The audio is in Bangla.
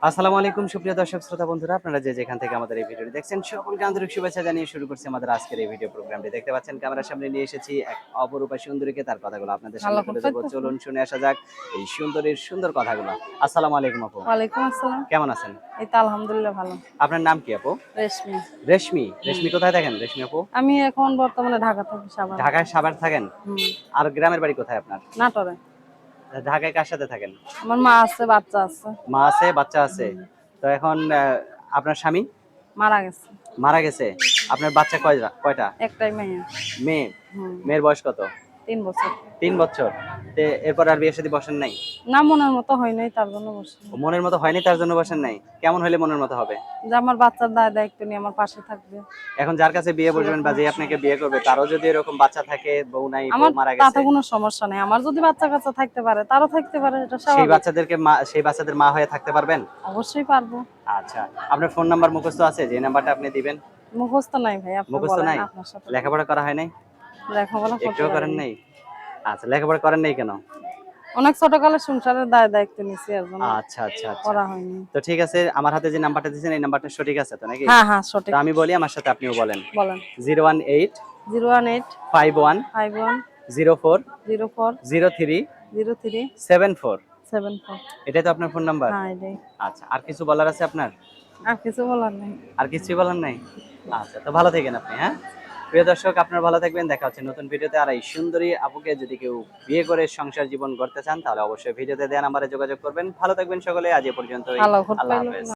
আসসালামু আলাইকুম সুপ্রিয় দর্শক শ্রোতা বন্ধুরা, আপনারা যে যেখান থেকে আমাদের এই ভিডিওটি দেখছেন সকলকে আন্তরিক শুভেচ্ছা জানিয়ে শুরু করছি আমাদের আজকের এই ভিডিও প্রোগ্রামটি। দেখতে পাচ্ছেন ক্যামেরার সামনে নিয়ে এসেছি এক অপরূপা সুন্দরীকে, তার কথাগুলো আপনাদের ভালো সামনে তুলে ধরবো। করতেছো? চলুন শুনে আসা যাক এই সুন্দরীর সুন্দর কথাগুলো। আসসালামু আলাইকুম আপু, ওয়ালাইকুম আসসালাম। কেমন আছেন? এই তো আলহামদুলিল্লাহ ভালো। আপনার নাম কি আপু? রেশমি। রেশমি। হুম। রেশমি কোথায় থাকেন রেশমি আপু? আমি এখন বর্তমানে ঢাকা থাকি, সাভারে। ঢাকায় সাভার থাকেন? হুম। আর গ্রামের বাড়ি কোথায় আপনার? নাটোরে। ঢাকায় কার সাথে থাকেন? আমার মা আছে, বাচ্চা আছে। মা আছে, বাচ্চা আছে। হুম। তো এখন আপনার স্বামী মারা গেছে। মারা গেছে। আপনার বাচ্চা কয়টা? একটাই মেয়ে। মেয়ে। হুম। মেয়ের বয়স কত? 3 বছর। 3 বছর। এরপর আর বিয়ে শাদী বসেন নাই? না, মনের মতো হয় নাই, তার জন্য বসে। মনের মতো হয়নি তার জন্য বসেন নাই? কেমন হলে মনের মতো হবে? যে আমার বাচ্চার দায়িত্ব নিয়ে আমার পাশে থাকবে। এখন যার কাছে বিয়ে বসবেন বা সেরকম যে আপনাকে বিয়ে করবে তারও যদি এরকম বাচ্চা থাকে, বউ নাই, বউ আমার মারা তাতে গেছে, কোনো সমস্যা নেই। আমার যদি বাচ্চা কাচ্চা থাকতে পারে, তারও থাকতে পারে, এটা স্বাভাবিক। সেই বাচ্চাদের মা হয়ে থাকতে পারবেন? অবশ্যই পারবো। আচ্ছা, আপনার ফোন নাম্বার মুখস্থ আছে যে নাম্বারটা আপনি দিবেন? মুখস্থ নাই ভাই, আপনি মুখস্থ বলেন নাই? আপনার সাথে। লেখাপড়া করা হয় নাই? লেখাপড়া করতে একটুও পারি করেন না। নাই? আচ্ছা, লেখাপড়া করেন নাই কেন? অনেক ছোটকালে সংসারের দায়িত্ব নিছি, এর জন্য আচ্ছা আচ্ছা আচ্ছা। করা হয়নি। তো ঠিক আছে, আমার হাতে যে নাম্বারটা দিয়েছেন এই নাম্বারটা সঠিক আছে তো নাকি? হ্যাঁ হ্যাঁ, তো সঠিক। আমি বলি, আমার সাথে আপনিও বলেন। বলেন। 018 018 51 51 04 04 03 03 74। 74। এটাই তো আপনার ফোন নাম্বার? হ্যাঁ, এটাই। আচ্ছা, আর কিছু বলার আছে আপনার? আর কিছু বলার নেই। আর কিছুই বলার নাই? আচ্ছা, তো ভালো থাকেন আপনি, হ্যাঁ? প্রিয় দর্শক, আপনারা ভালো থাকবেন। দেখা হচ্ছে নতুন ভিডিওতে। আর এই সুন্দরী আপুকে যদি কেউ বিয়ে করে সংসার জীবন গড়তে চান তাহলে অবশ্যই ভিডিওতে দেয়া নাম্বারে যোগাযোগ করবেন। ভালো থাকবেন সকলে। আজ এ পর্যন্তই। ভালো ঘুর আল্লাহ পাইলো হাফেজ।